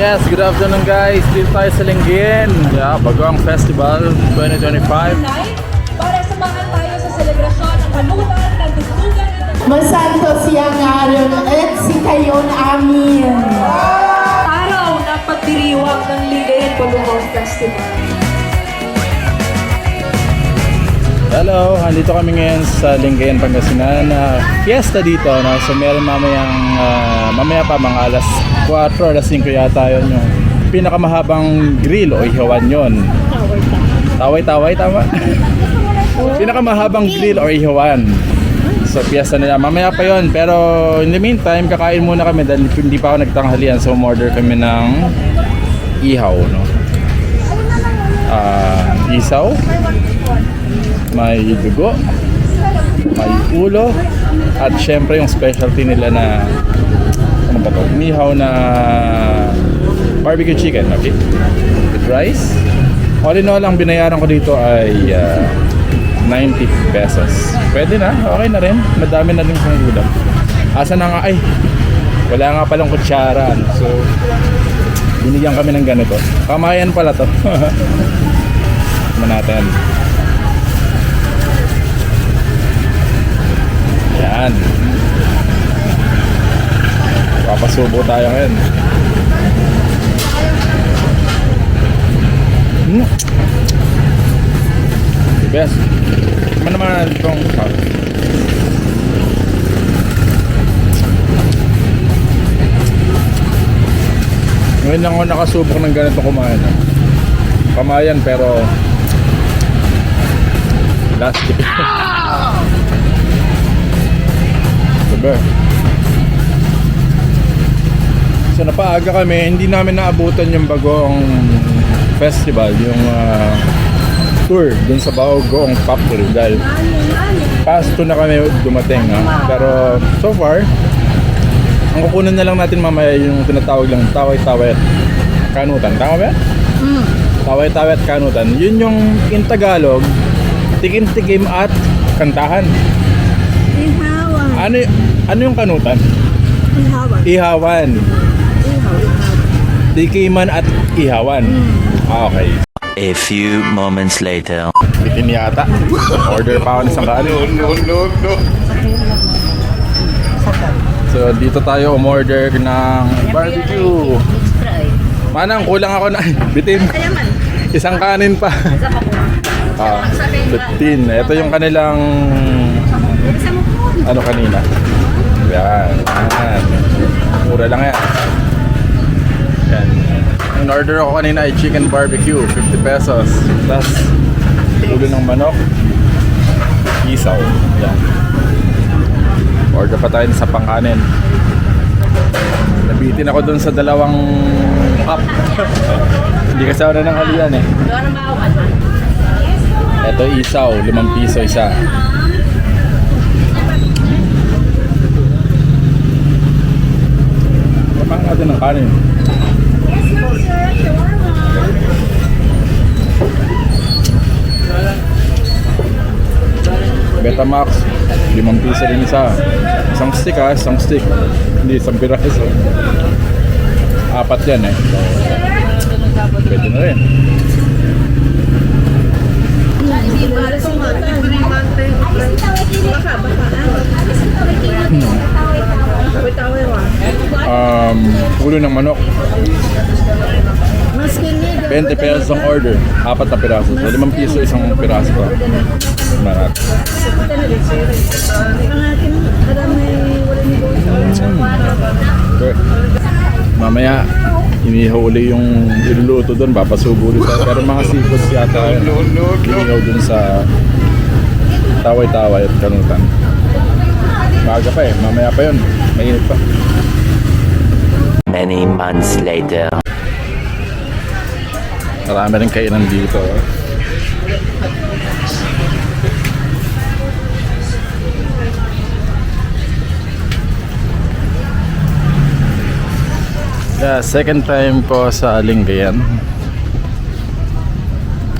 Yes, good afternoon guys. Dito tayo sa Lingayen. Yeah, Bagong Festival 2025. Para samahan tayo sa selebrasyon ng kanutan ng tugtugan at Masanto siyang araw at si kayon amin. araw ng pagdiriwang ng Lingayen Balungong Festival. Hello, andito kami ngayon sa Lingayen, Pangasinan. Fiesta dito, no? So meron mamaya pa mga alas 4, alas 5 yata yun yung pinakamahabang grill o ihawan yun. Taway-taway, tama? Pinakamahabang grill or ihawan. So fiesta nila, mamaya pa yun. Pero in the meantime, kakain muna kami dahil hindi pa ako nagtanghalian. So umorder kami ng ihaw, no? Isaw, may dugo, may ulo, at syempre yung specialty nila na ano ba to? Inihaw na barbecue chicken, okay? With rice. All in all, ang binayaran ko dito ay 90 pesos. Pwede na, okay na rin. Madami na rin kung ulam. Asa na nga, ay, wala nga palang kutsara. So, binigyan kami ng ganito. Kamayan pala to. Natin. Yan. Papasubo tayo ngayon. Best. Naman itong ngayon lang ako nakasubok ng ganito kumain. Kamayan pero plastic. Diba? So napaaga kami, hindi namin naabutan yung Bagong Festival, yung tour dun sa Bagong Factory dahil past 2 na kami dumating, ha? Pero so far ang kukunan na lang natin mamaya yung tinatawag lang taway-taway at kanutan. Tama ba? Taway-taway at kanutan. Yun yung in Tagalog, tikim-tikim at kantahan. Ihawan. Ano yung kanutan? Ihawan. Ihawan. Tikiman at ihawan. Okay. A few moments later. Bitin yata. Order pa ako ng isang kanin. No. So dito tayo umorder ng barbecue. Manang kulang ako na bitin. Isang kanin pa. 15. Ito yung kanilang ano kanina. Yan. Mura lang yan. Yan. In order ako kanina ay chicken barbecue, 50 pesos. Plus ulo ng manok, isaw. Yan. Order pa tayo sa pangkanin. Nabitin ako dun sa dalawang cup. Hindi kasama ng halian eh. Ito isaw, 5 piso isa. Kapang natin ng kanin. Betamax, 5 piso din isa. Isang stick ha, isang stick. Hindi, isang piraso. 4 yan eh. Pwede na rin. Ulo ng manok. 20 pesos ang order, 4 na piraso. So 5 piso isang piraso pa. Marat. Mamaya inihuli yung iluluto doon, papasubo rin tayo. Pero mga seafoods yata inihaw doon sa taway-taway at kanutan. Maaga pa eh, mamaya pa yun, mainit pa. Many months later. Marami rin kainan dito. Yeah, second time po sa Lingayen.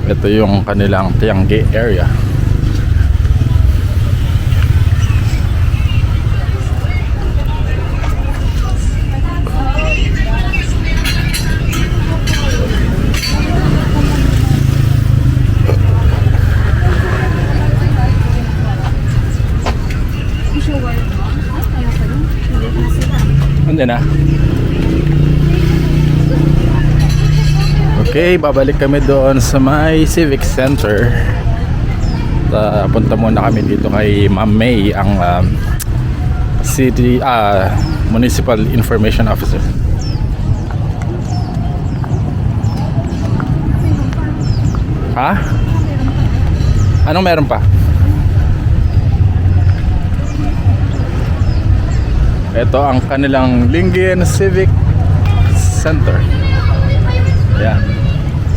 Ito yung kanilang Tiangge area. Hindi na. Okay, babalik kami doon sa may Civic Center. Punta muna kami dito kay Ma'am May, ang Municipal Information Officer. Ha? Anong meron pa? Ito ang kanilang Lingayen Civic Center. Yan.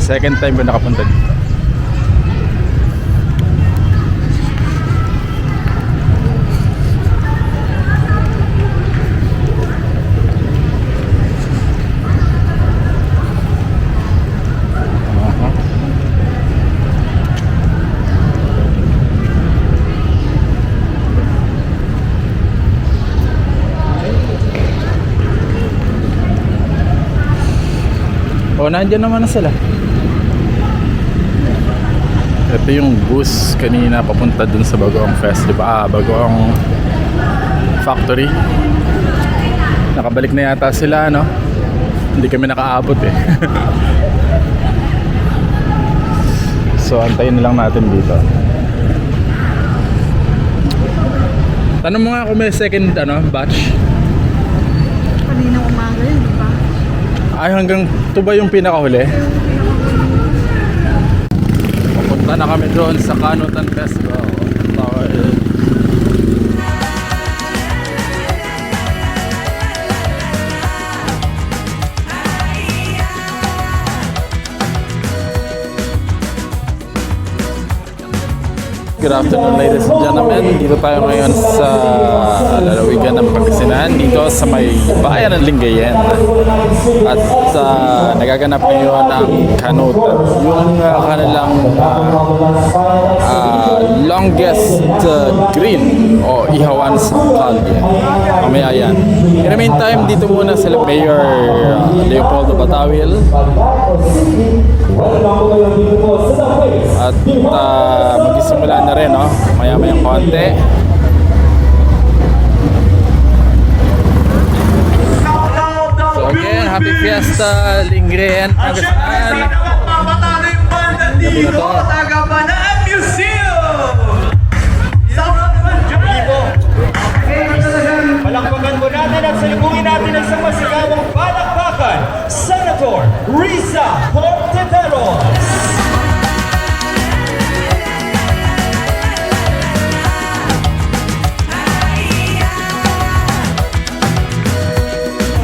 Second time ko nakapunta dito. O, nandyan naman na sila. Ito yung bus kanina papunta dun sa Bagoong Festival. Bagoong Factory. Nakabalik na yata sila, no? Hindi kami nakaabot eh. So, antayin na lang natin dito. Tanong mo nga kung may second batch. Kaninang umaga yun, di ba? Ay, hanggang ito ba yung pinakahuli? Papunta na kami doon sa Canutan Festival. Good afternoon, ladies and gentlemen. Dito tayo ngayon sa lalawigan ng Pangasinan, dito sa may bayan ng Lingayen. At nagaganap ngayon ang Canutan, yung kanilang longest grill o ihawan sa kalye. Mamaya yan. In the meantime, dito muna sila Mayor Leopoldo Batawil. At magsisimula na rin, no? Maya-mayang konti. So again, happy fiesta, Lingayen, Pangasinan. Gabi na to. Palakpakan po natin at salubungin natin ang isang masigawang palakpakan, Senator Risa Hontiveros.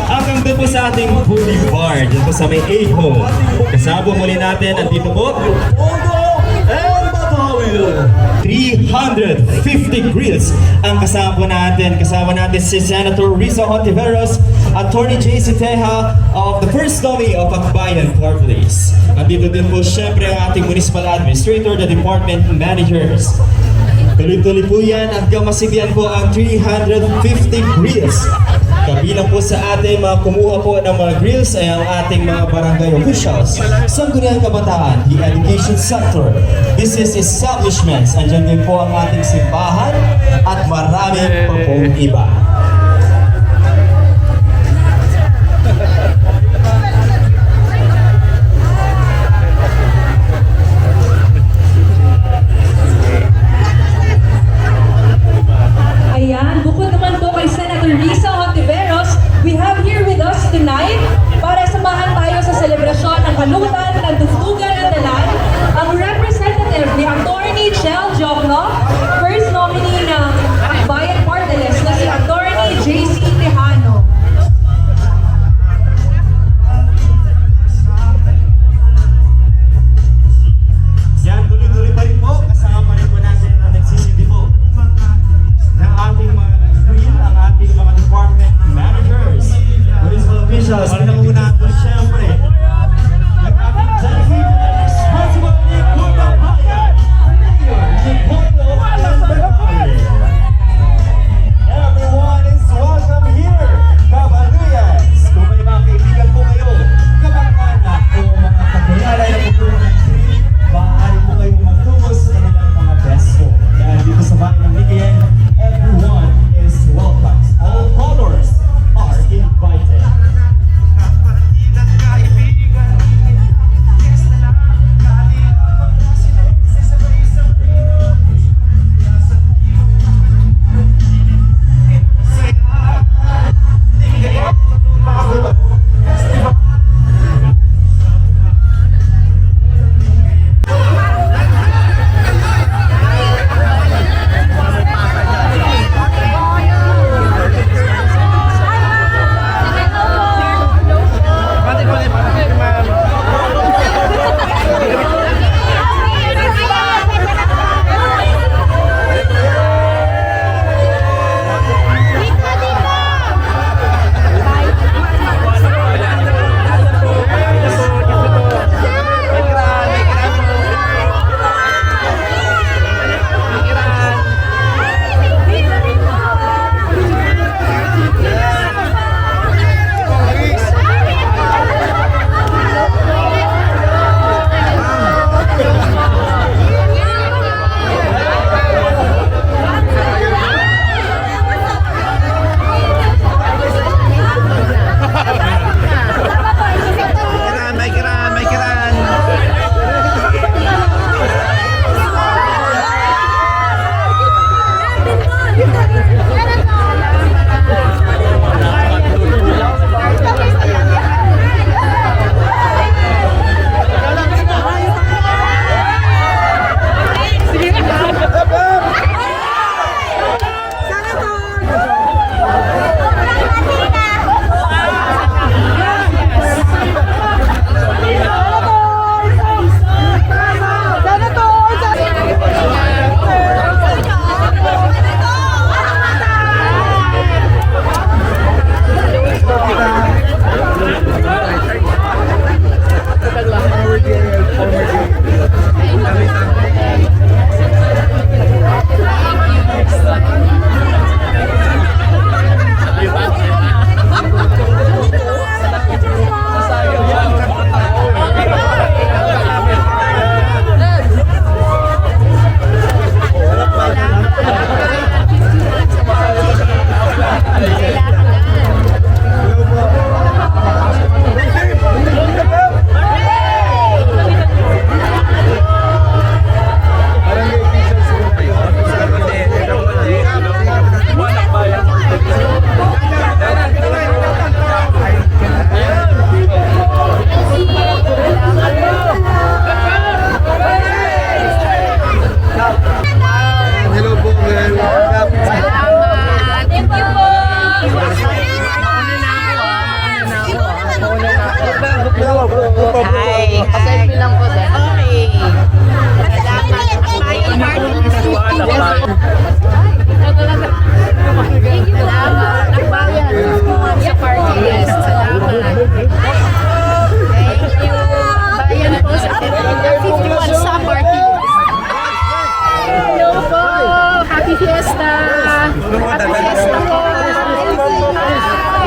Hanggang doon po sa ating boulevard, dito po sa may 8 hole. Kasama muli natin, andito po, Ondo and Batawil. 350 grills ang kasama natin. Kasama natin si Senator Risa Hontiveros, Attorney J.C. Teja of the First Nominee of Akbayan Corporates. Andito din po syempre ang ating Municipal Administrator, the Department Managers. Tuloy-tuloy po yan hanggang masigyan po ang 350 grills. Kabilang po sa ating mga kumuha po ng mga grills ay ang ating mga barangay officials, Sangguniang Kabataan, the education sector, business establishments, andyan din po ang ating simbahan at marami pa pong iba. Ayan, bukod naman po kay Senator Risa Hontiveros, we have here with us tonight para samahan tayo sa selebrasyon ng kanutan ng Tugtugan ng Dalan, ang representative ni Attorney Chel Jokno, first nominee ng Akbayan Party List na si Attorney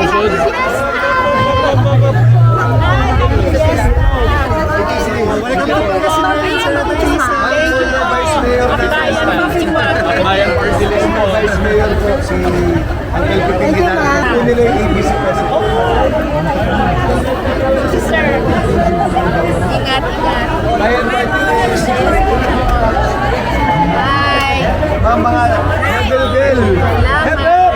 susunod. Bayan Party List po. Vice Mayor po si Uncle Piping Ginala. Po nila yung ABC President. Ingat. Bayan Party List. Bye. Mga Bel-Bel. Hep hep!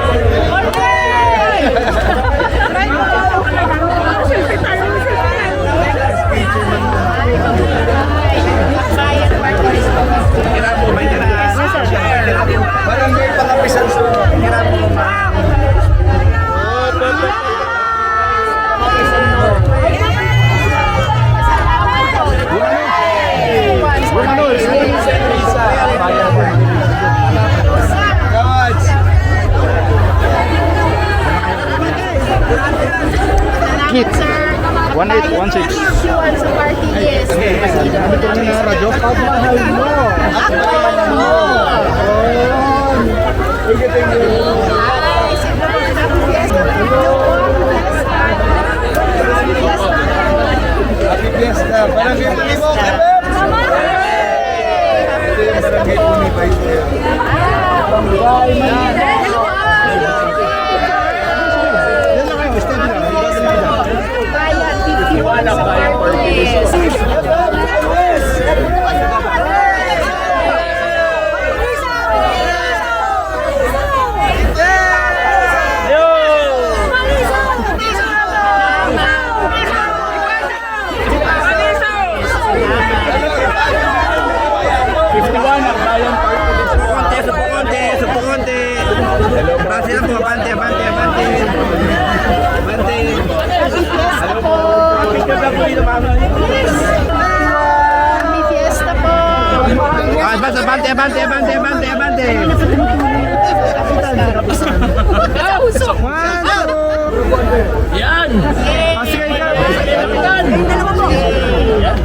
Barangay Pangapisan sa Kit. 1816. Sa party list. Radyo. pagmahal mo. Thank you. Happy Fiesta. Barangay Panibok. Hep hep! Ito yung Barangay Puni Vice Mayor. Bayan 51 sa party list. Happy Fiesta po. Abante! Yan!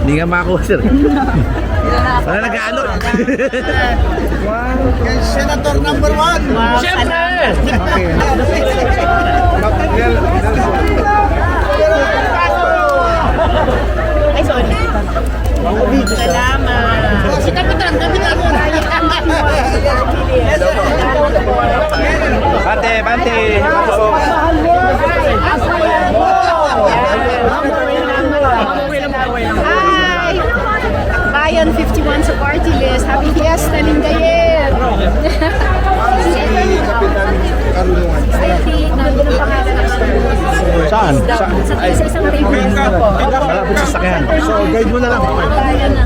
Hindi nga makakuha, sir. Wala nag-aalok. Senator number 1! Siyempre! Ay, sorry. Salamat. Si Kapitan. Bante. Hi! Bayan 51 sa party list. Happy Fiesta, Lingayen! Kapitan Karunungan. Nandun ang pangalan ng Saan? Sa isang table. Malapit sa sakyan. So, guide mo na lang. Bayan na.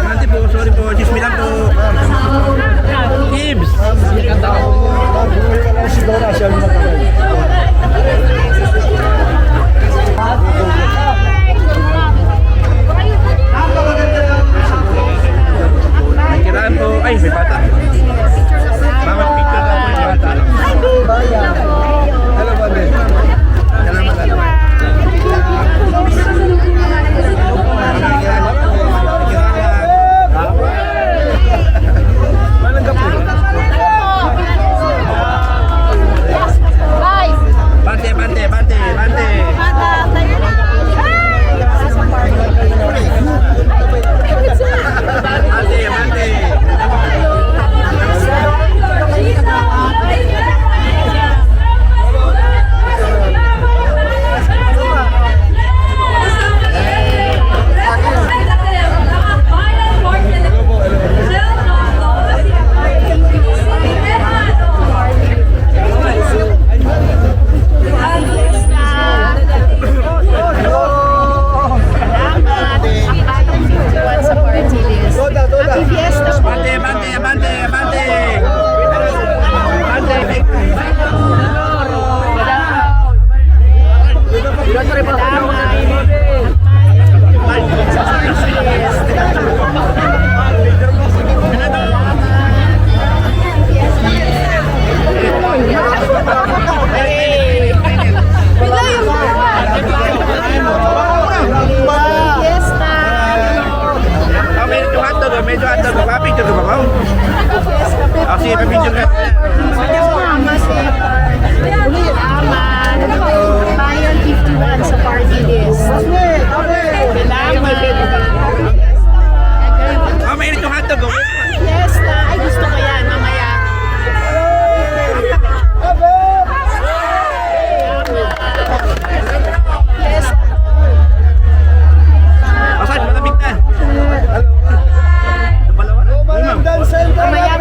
Bante po, sorry po. Chismi lang po. Gibbs! Si Dora, siya ang magkakay. May kiraan po. Ay, may bata. Mama, picture lang po yung bata. Hello, Bande. Salamat. Sige, pabidyo ka. Salamat. Bayan 51 sa party list. Salamat. Mainit yung hotdog. Oh. Yes na. Ay, gusto ko yan mamaya. Yes. Asan, malamig na. Mamaya.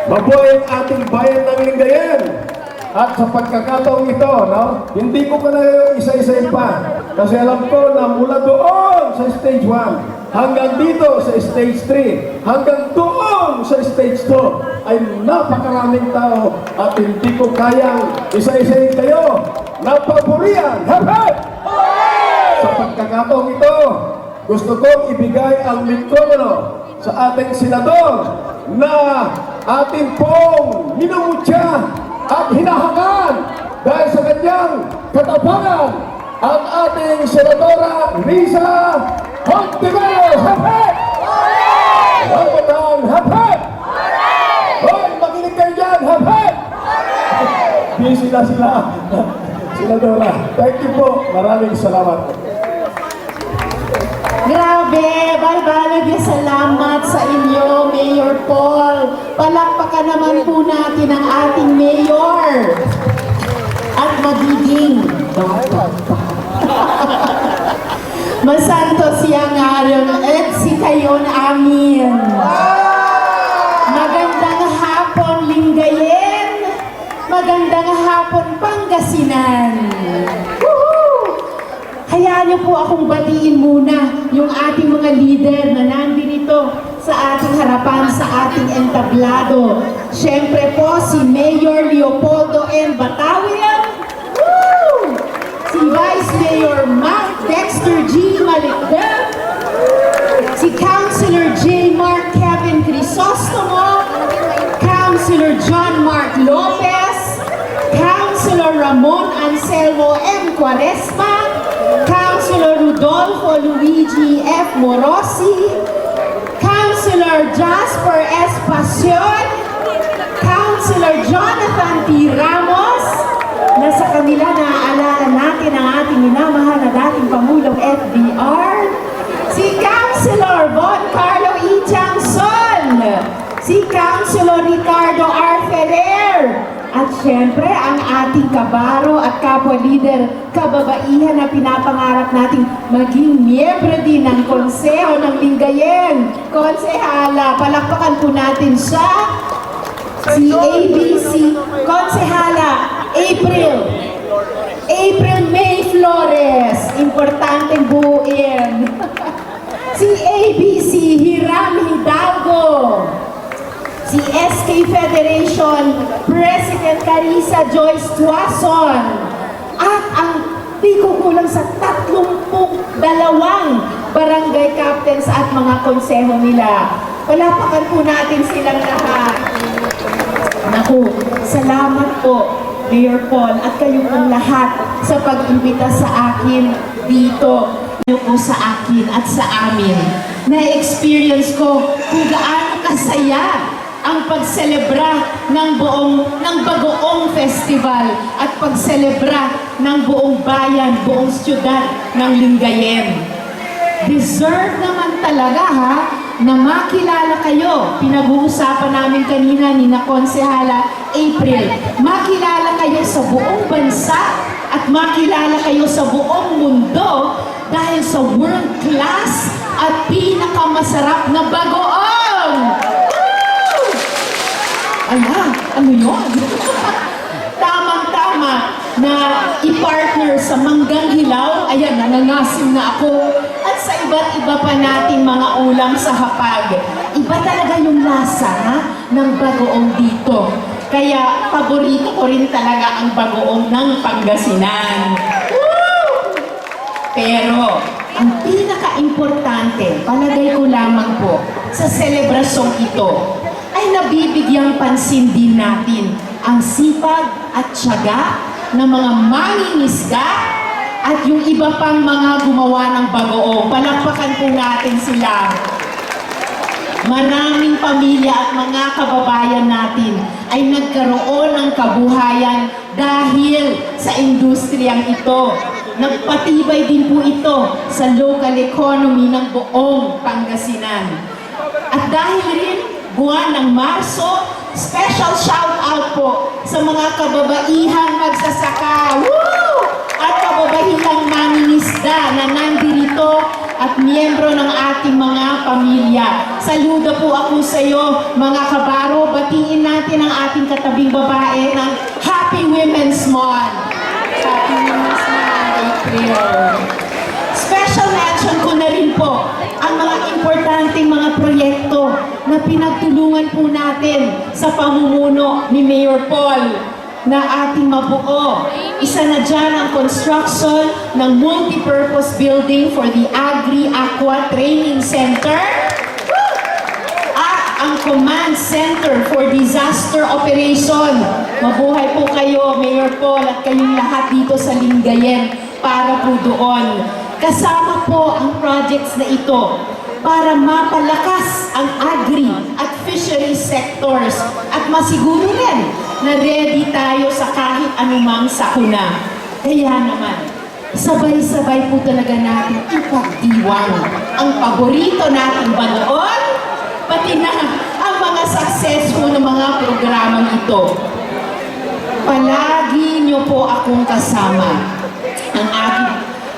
Mabuhay ang ating bayan ng Lingayen. At sa pagkakataong ito, no, hindi ko pa na isa-isayin pa. Kasi alam ko na mula doon sa stage 1, hanggang dito sa stage 3, hanggang doon sa stage 2, ay napakaraming tao at hindi ko kayang isa-isayin kayo na papurihan. Hep-hep! Sa pagkakataong ito, gusto kong ibigay ang mikropono sa ating senador na ating pong minumutya at hinahangan dahil sa kanyang katapangan ang ating senadora Risa Hontiveros. Hep-hep! Hep-hep! Hep-hep! Hoy, makinig kayo dyan! Hep-hep! Busy na sila. Senadora, thank you po. Maraming salamat. Grabe, bal-balag yung salamat sa inyo, Mayor Paul. Palakpakan naman po natin ang ating mayor. At magiging masanto siyang araw at si kayo na amin. Magandang niyo po akong batiin muna yung ating mga leader na nandito sa ating harapan, sa ating entablado. Siyempre po si Mayor Leopoldo N. Batawian, woo! Si Vice Mayor Mark Dexter G. Malikdem, si Councilor J. Mark Kevin Crisostomo, Councilor John Mark Lopez, Councilor Ramon Anselmo M. Quaresma, Councilor Rodolfo Luigi F. Morosi, Councilor Jasper S. Pasion, Councilor Jonathan P. Ramos, na sa kanila naaalala natin ang ating minamahal na dating Pangulong FDR, si Councilor Von Carlo E. Tiangson, si Councilor Ricardo R. Ferrer, at syempre ang ating kabaro at kapwa-leader, kababaihan na pinapangarap nating maging miyembro din ng Konseho ng Lingayen. Konsehala, palakpakan po natin siya. Si ABC, Konsehala, April May Flores, importanteng buuin. Si ABC, Hiram Hidalgo. Si SK Federation President Carissa Joyce Tuason, at ang di kukulang sa 32 barangay captains at mga konseho nila. Palapakan po natin silang lahat. Naku, salamat po, Mayor Paul, at kayo pong lahat sa pag-imbita sa akin dito. Kayo po sa akin at sa amin. Na-experience ko kung gaano kasaya ang pagselebra ng Bagoong Festival at pagselebra ng buong bayan, buong siyudad ng Lingayen. Deserve naman talaga na makilala kayo. Pinag-uusapan namin kanina ni na Konsehala April. Makilala kayo sa buong bansa at makilala kayo sa buong mundo dahil sa world class at pinakamasarap na bagoong! Ano yun? Tamang-tama na i-partner sa Manggang Hilaw. Ayan, nangangasim na ako. At sa iba't iba pa nating mga ulam sa hapag. Iba talaga yung lasa ng bagoong dito. Kaya paborito ko rin talaga ang bagoong ng Pangasinan. Woo! Pero, ang pinaka-importante, palagay ko lamang po, sa selebrasyong ito, ay nabibigyang pansin din natin ang sipag at tiyaga ng mga mangingisda at yung iba pang mga gumawa ng bagoong. Palakpakan po natin sila. Maraming pamilya at mga kababayan natin ay nagkaroon ng kabuhayan dahil sa industriyang ito. Nagpatibay din po ito sa local economy ng buong Pangasinan. At dahil rin buwan ng Marso, special shout out po sa mga kababaihang magsasaka. Woo! At kababaihang mangingisda na nandirito at miyembro ng ating mga pamilya. Saludo po ako sa iyo, mga kabaro. Batiin natin ang ating katabing babae ng Happy Women's Month. Happy Women's Month, April. Special mention ko na rin po ang mga importanteng mga proyekto na pinagtulungan po natin sa pamumuno ni Mayor Paul na ating mabuo. Isa na dyan ang construction ng multipurpose building for the Agri-Aqua Training Center at ang Command Center for Disaster Operation. Mabuhay po kayo, Mayor Paul, at kayong lahat dito sa Lingayen para po doon. Kasama po ang projects na ito para mapalakas ang agri at fishery sectors at masiguro rin na ready tayo sa kahit anumang sakuna. Kaya naman, sabay-sabay po talaga natin ipagdiwang ang paborito nating banoon, pati na ang mga successful na mga programang ito. Palagi niyo po akong kasama.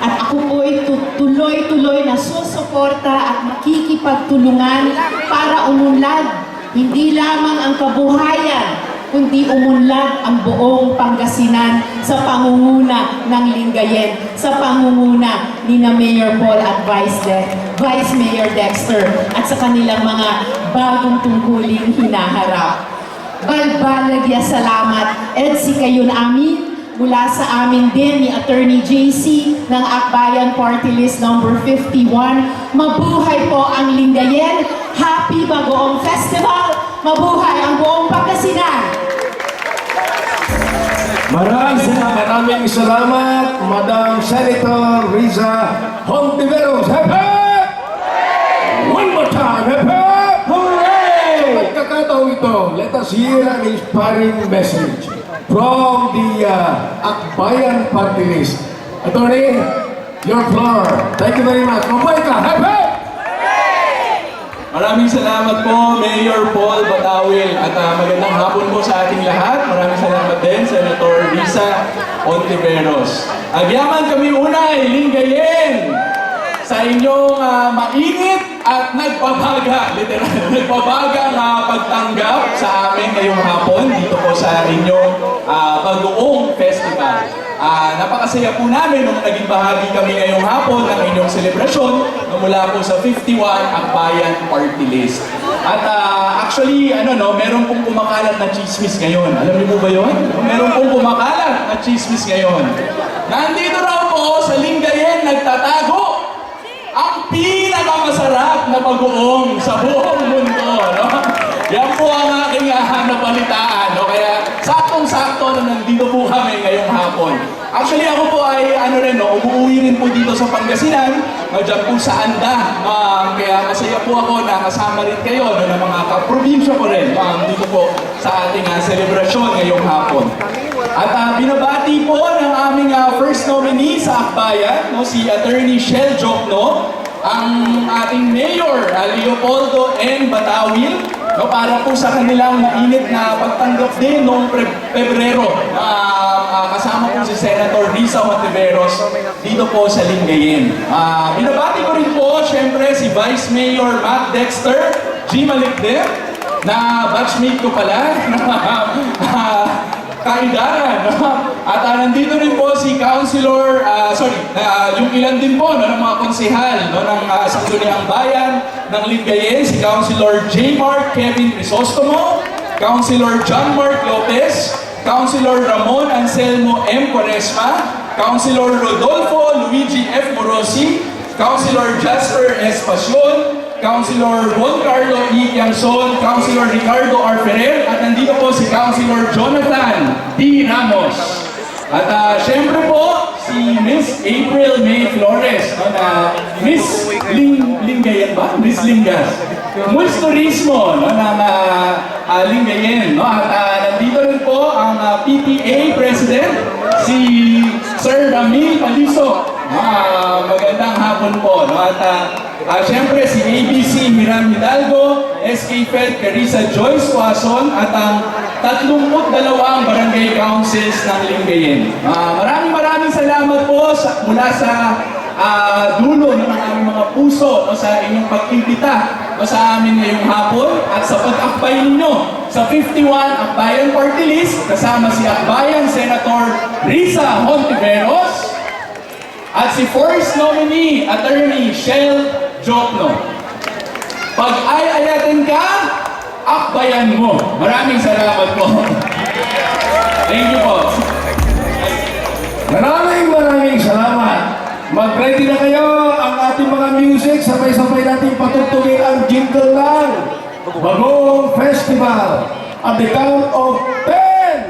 At ako po'y tuloy-tuloy na susuporta at makikipagtulungan para umunlad hindi lamang ang kabuhayan kundi umunlad ang buong Pangasinan sa pangunguna ng Lingayen, sa pangunguna ni na Mayor Paul at Vice Mayor Dexter at sa kanilang mga bagong tungkuling hinaharap. Balbalagya salamat, EDSI kayon amin, mula sa amin din ni Attorney JC ng Akbayan Party List number 51. Mabuhay po ang Lingayen! Happy Bagoong Festival! Mabuhay ang buong Pangasinan! Maraming salamat, Madam Senator Riza Hontiveros. Hep hep! One more time, hep hep! Hooray! Pagkakataon ito, let us hear an inspiring message from the Akbayan Party List. Attorney, your floor. Thank you very much. Mabuhay ka! Hep hep! Maraming salamat po, Mayor Paul Batawil, at magandang hapon po sa ating lahat. Maraming salamat din, Senator Risa Hontiveros. Agyaman kami unay, Lingayen, sa inyong mainit at nagbabaga, literal, nagbabaga na pagtanggap sa amin ngayong hapon dito po sa inyong Bagoong Festival. Napakasaya po namin nung naging bahagi kami ngayong hapon ng inyong selebrasyon mula po sa 51 Akbayan Party List. At actually, meron pong kumakalat na chismis ngayon. Alam niyo po ba yun? Meron pong kumakalat na chismis ngayon. Nandito raw po sa Lingayen nagtatago ang pinakamasarap na bagoong sa buong mundo. No? Yan po ang aking napalitaan. No? Kaya saktong-sakto na nandito po kami ngayong hapon. Actually ako po ay umuwi rin po dito sa Pangasinan, dyan po sa Anda. Kaya masaya po ako na kasama rin kayo ng mga kaprobinsya ko rin dito po sa ating selebrasyon ngayong hapon. At binabati po ng aming first nominee sa Akbayan, si Attorney Shell Jokno, ang ating Mayor Leopoldo N. Batawil, para po sa kanilang mainit na pagtanggap din noong Pebrero. Kasama po si Senator Risa Hontiveros dito po sa Lingayen. Binabati ko rin po, syempre, si Vice Mayor Matt Dexter, G. Malikdem, na batchmate ko pala, kaidaran. At nandito rin po si Councilor, yung ilan din po ng mga konsehal ng Sangguniang Bayan ng Lingayen, si Councilor J. Mark Kevin Crisostomo, Councilor John Mark Lopez, Councilor Ramon Anselmo M. Quaresma, Councilor Rodolfo Luigi F. Morosi, Councilor Jasper S. Pasion, Councilor Juan Carlo E. Yanson, Councilor Ricardo R. Ferrer, at nandito po si Councilor Jonathan T. Ramos. At syempre po, si Miss April May Flores, na Miss Lingayen ba? Miss Lingas. Mus Turismo, ng Lingayen. At nandito rin po ang PTA President, si Sir Ramil Paliso. Magandang hapon po. At syempre si ABC Hiram Hidalgo, SK Fed Carissa Joyce Wason, at ang 32 barangay councils ng Lingayen. Maraming salamat po mula sa dulo ng aming mga puso sa inyong pag-imbita sa amin ngayong hapon at sa pag-akbay ninyo sa 51 Akbayan Party List kasama si Akbayan Senator Risa Hontiveros at si first nominee Attorney Shell Jokno. Pag ay-ayatin ka, akbayan mo. Maraming salamat po. Thank you po. Maraming salamat. Mag-ready na kayo ang ating mga music. Sabay-sabay natin patugtugin ang jingle ng Bagoong Festival. At the count of 10,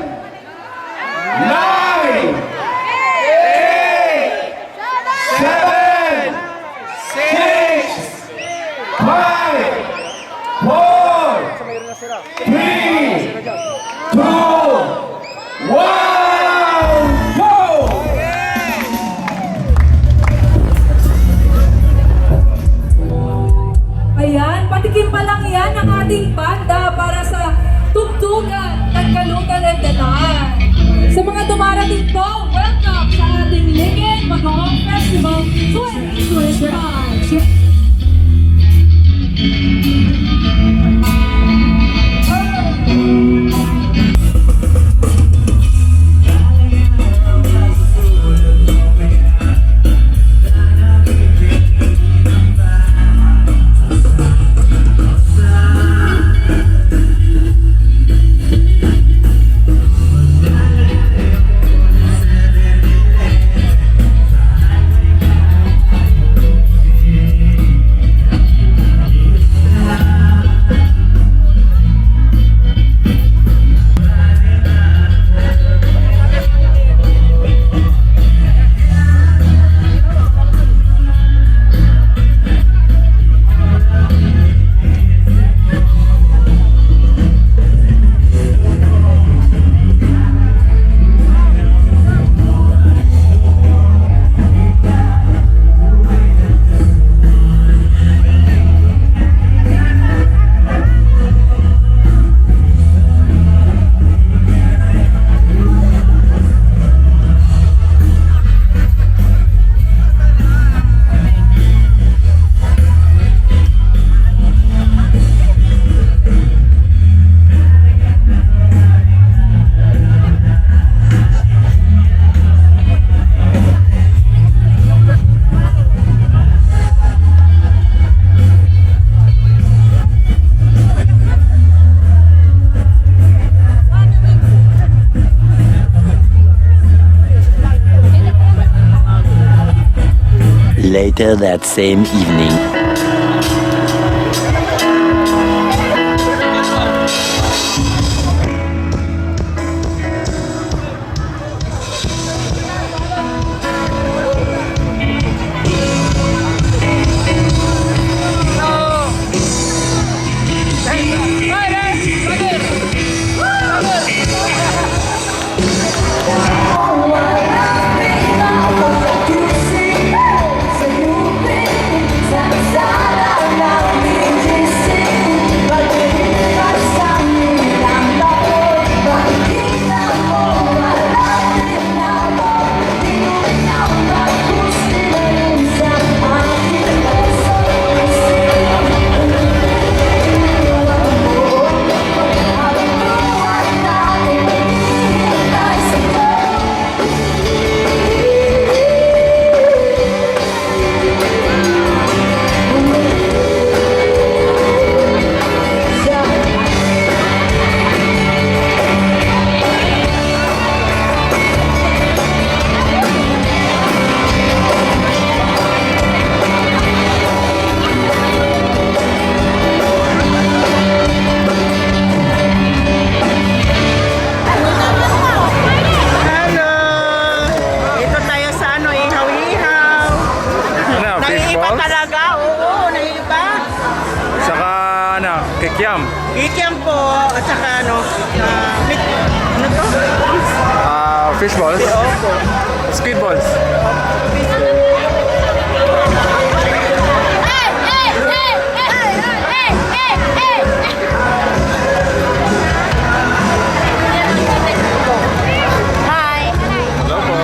9, 8, 7, 6, 5, 4, 3, 2, 1, go! Ayan, patikim pa lang yan ang ating banda para sa tugtugan ng Kalutan and Dalaan. Sa mga dumarating po, welcome sa ating Lingayen Bagoong Festival 2025. Later that same evening. Ito tayo sa ano, ihaw-ihaw. Ano, fish Naiiba balls? talaga, oo, naiiba. Saka, ano, kikiam. Ikiam po, at saka ano, ano to? Fish balls. Squid balls. Hello po.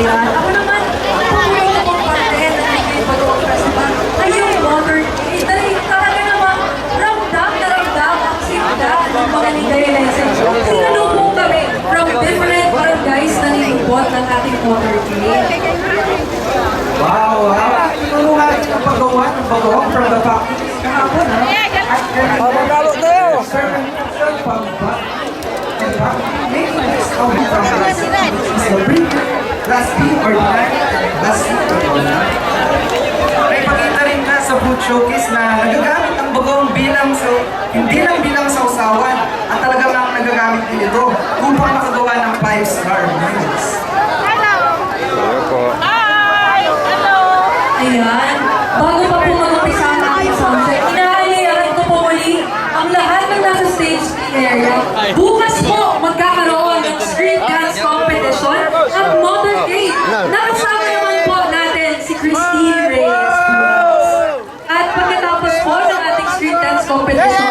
Ayan. Ako naman, pumulong akong parte ng Ligay Bagoong Festival. Ay, yung water gate. Dahil talaga naman, ramdam na ramdam ang sinta ng mga Ligayenses. Sinalubong kami from different barangays na nilubot ng ating water gate. Wow, wow. Tulungan ang paggawa ng bagoong from the factories kahapon, ha? At Pagkalo tayo! making this coming from the plastic or plastic may pakita rin na sa food showcase na nagagamit ang bagoong hindi lang bilang sausawan at talagang ang nagagamit din ito upang makagawa ng 5-star meals. Ayan. Bago pa po mag-upisa ang ating soundcheck, inaalihan ko po muli ang lahat ng nasa stage area. Bukas po magkakaroon ng street dance competition at motorcade. Nakasama naman po natin si Christine Reyes. At pagkatapos po ng ating street dance competition,